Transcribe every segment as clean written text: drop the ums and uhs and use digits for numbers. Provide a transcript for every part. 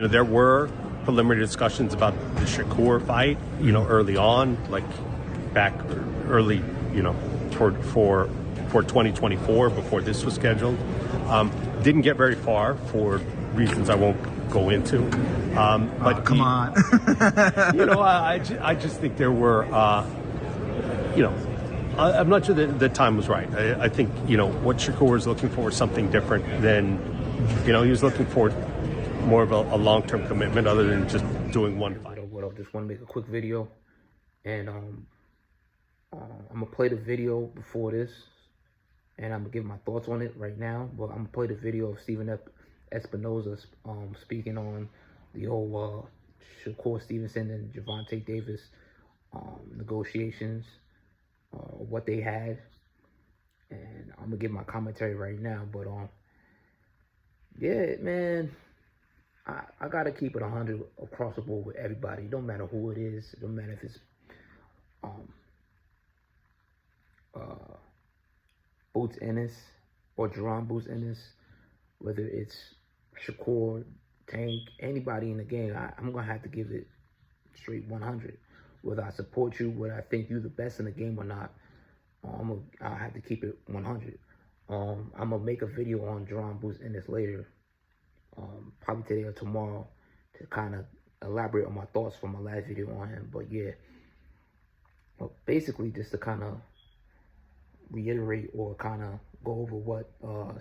There were preliminary discussions about the Shakur fight, early on, like back early, for 2024 before this was scheduled. Didn't get very far for reasons I won't go into. But come on. I just think there were, I'm not sure that the time was right. I think, what Shakur was looking for was something different than, he was looking for more of a long-term commitment other than just doing one fight. What up? Just want to make a quick video, and I'm gonna play the video before this, and I'm gonna give my thoughts on it right now. But I'm gonna play the video of Espinoza speaking on the whole Shakur Stevenson and Gervonta Davis negotiations, what they had, and I'm gonna give my commentary right now. But yeah, man. I gotta keep it 100 across the board with everybody. It don't matter who it is. It don't matter if it's Boots Ennis or Jerron Boots Ennis, whether it's Shakur, Tank, anybody in the game. I'm gonna have to give it straight 100. Whether I support you, whether I think you're the best in the game or not, I'll have to keep it 100. I'm gonna make a video on Jerron Boots Ennis later. Probably today or tomorrow, to kind of elaborate on my thoughts from my last video on him. But yeah, well, basically just to kind of reiterate or kind of go over what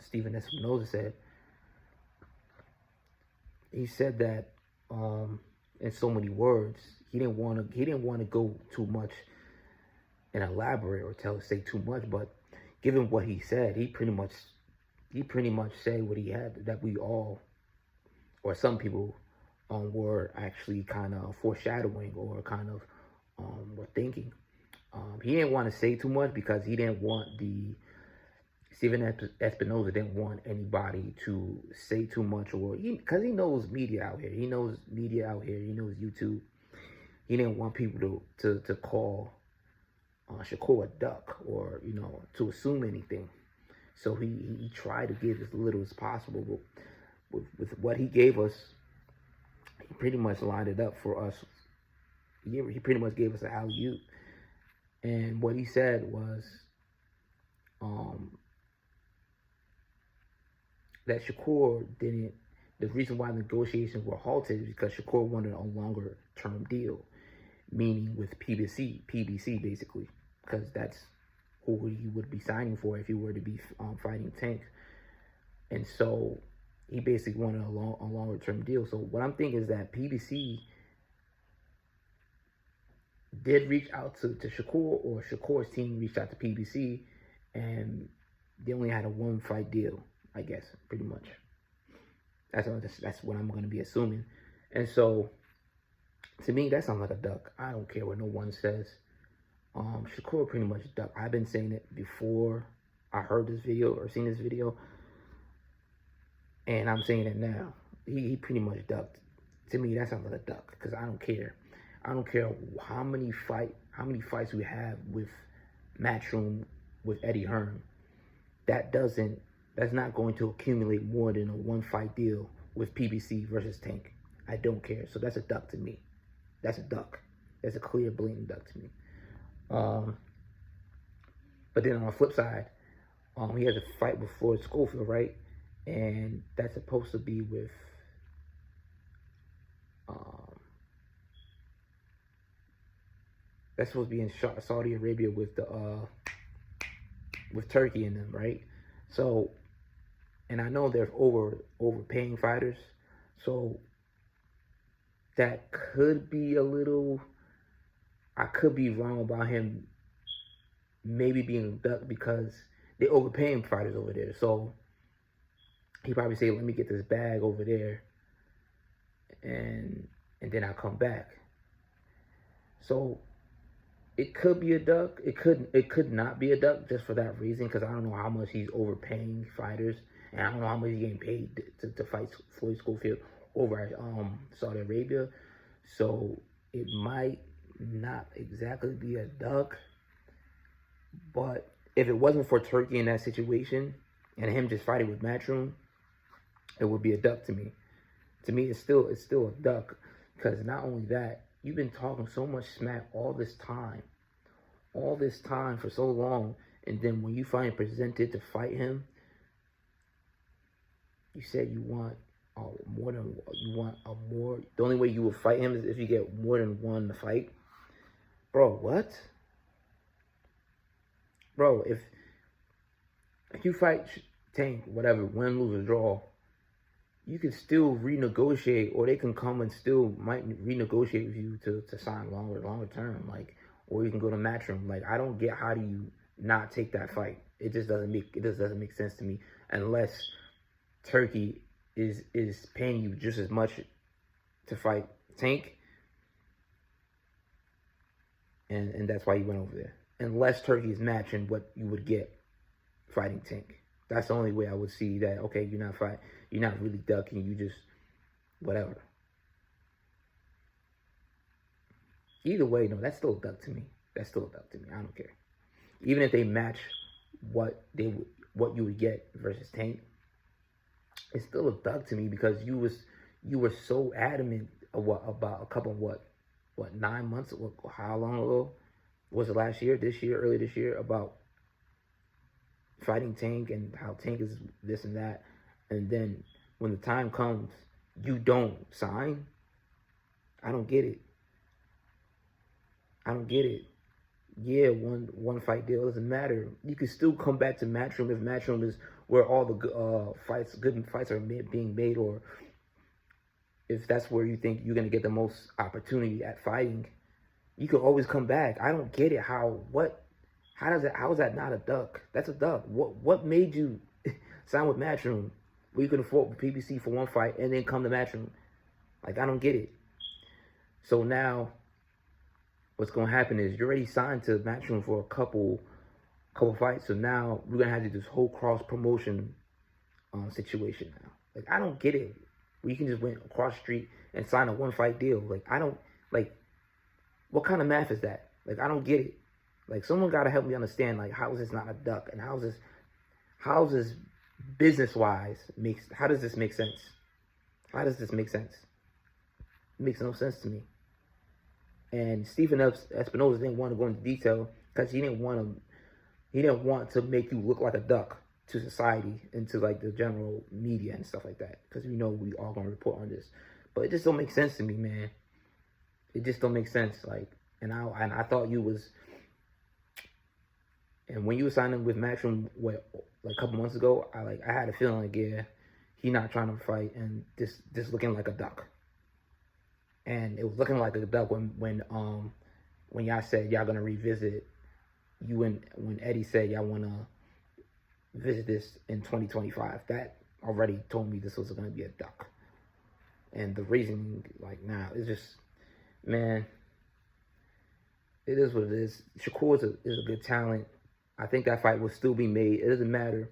Steven Espinoza said. He said that in so many words, he didn't want to go too much and elaborate or say too much. But given what he said, he pretty much said what he had, that we all, or some people, were actually kind of foreshadowing or kind of were thinking. He didn't want to say too much because he didn't want Steven Espinoza didn't want anybody to say too much, or because he knows media out here. He knows YouTube. He didn't want people to call Shakur a duck, or to assume anything. So he tried to give as little as possible. But with what he gave us, he pretty much lined it up for us. He pretty much gave us an alley-oop. And what he said was that Shakur didn't, the reason why the negotiations were halted is because Shakur wanted a longer term deal, meaning with PBC basically, because that's who he would be signing for if he were to be fighting Tank. And so he basically wanted a longer term deal. So what I'm thinking is that PBC did reach out to Shakur, or Shakur's team reached out to PBC, and they only had a one fight deal, I guess, pretty much. That's what I'm going to be assuming. And so to me, that sounds like a duck. I don't care what no one says. Shakur pretty much ducked. I've been saying it before I heard this video or seen this video, and I'm saying it now. He pretty much ducked. To me, that sounds like a duck, because I don't care. I don't care how many fights we have with Matchroom, with Eddie Hearn. That's not going to accumulate more than a one fight deal with PBC versus Tank. I don't care. So that's a duck to me. That's a duck. That's a clear, blatant duck to me. But then on the flip side, he has a fight with Floyd Schofield, right? And that's supposed to be with that's supposed to be in Saudi Arabia with Turkey in them, right? So, and I know they're overpaying fighters, so that could be a little. I could be wrong about him maybe being ducked because they're overpaying fighters over there. So he probably say, "Let me get this bag over there, and then I'll come back." So it could be a duck. It could not be a duck just for that reason, because I don't know how much he's overpaying fighters, and I don't know how much he's getting paid to fight Floyd Schofield over at Saudi Arabia. So it might not exactly be a duck, but if it wasn't for Turkey in that situation and him just fighting with Matchroom, it would be a duck to me. To me, it's still a duck, because not only that, you've been talking so much smack all this time for so long, and then when you finally presented to fight him, you said you want more. The only way you will fight him is if you get more than one to fight. Bro, what? Bro, if you fight Tank, whatever, win, lose, or draw, you can still renegotiate, or they can come and still might renegotiate with you to sign longer term, like, or you can go to Matchroom. Like, I don't get, how do you not take that fight? It just doesn't make sense to me, unless Turkey is paying you just as much to fight Tank, and that's why you went over there. Unless Turkey is matching what you would get fighting Tank. That's the only way I would see that. Okay, you're not really ducking, you just whatever. Either way, no, that's still a duck to me. I don't care. Even if they match what you would get versus Tank, it's still a duck to me, because you were so adamant about a couple of 9 months, how long ago was it? Last year, early this year, about fighting Tank and how Tank is this and that, and then when the time comes, you don't sign. I don't get it. Yeah, one fight deal doesn't matter. You can still come back to Matchroom if Matchroom is where all the good fights are being made, or if that's where you think you're gonna get the most opportunity at fighting. You can always come back. I don't get it. How is that not a duck? That's a duck. What made you sign with Matchroom where you can afford PBC for one fight and then come to Matchroom? Like, I don't get it. So now what's gonna happen is you're already signed to Matchroom for a couple fights. So now we're gonna have to do this whole cross promotion situation now. Like, I don't get it. Where you can just went across the street and sign a one fight deal. Like, I don't, like, what kind of math is that? Like, I don't get it. Like, someone got to help me understand, like, how is this not a duck? And how is this business-wise, how does this make sense? It makes no sense to me. And Espinoza didn't want to go into detail, because he didn't want to make you look like a duck to society and to, like, the general media and stuff like that, because we know we all going to report on this. But it just don't make sense to me, man. It just don't make sense. Like, and I thought you was, and when you were signing with Matchroom, like a couple months ago, I had a feeling like, yeah, he not trying to fight, and just looking like a duck. And it was looking like a duck when y'all said y'all gonna revisit, when Eddie said y'all wanna visit this in 2025. That already told me this was gonna be a duck. And the reason, like, now, it's just, man, it is what it is. Shakur is a good talent. I think that fight will still be made. It doesn't matter.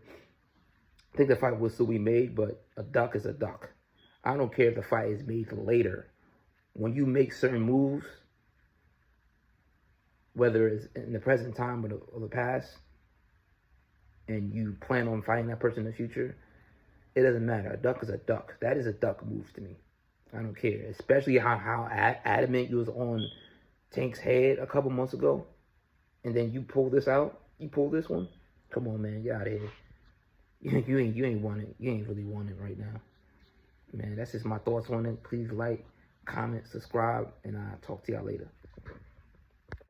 I think the fight will still be made, but a duck is a duck. I don't care if the fight is made later. When you make certain moves, whether it's in the present time or the past, and you plan on fighting that person in the future, it doesn't matter. A duck is a duck. That is a duck move to me. I don't care. Especially how adamant you was on Tank's head a couple months ago, and then you pull this out. You pull this one. Come on, man, get out of here. You ain't want it. You ain't really want it right now, man. That's just my thoughts on it. Please like, comment, subscribe, and I'll talk to y'all later.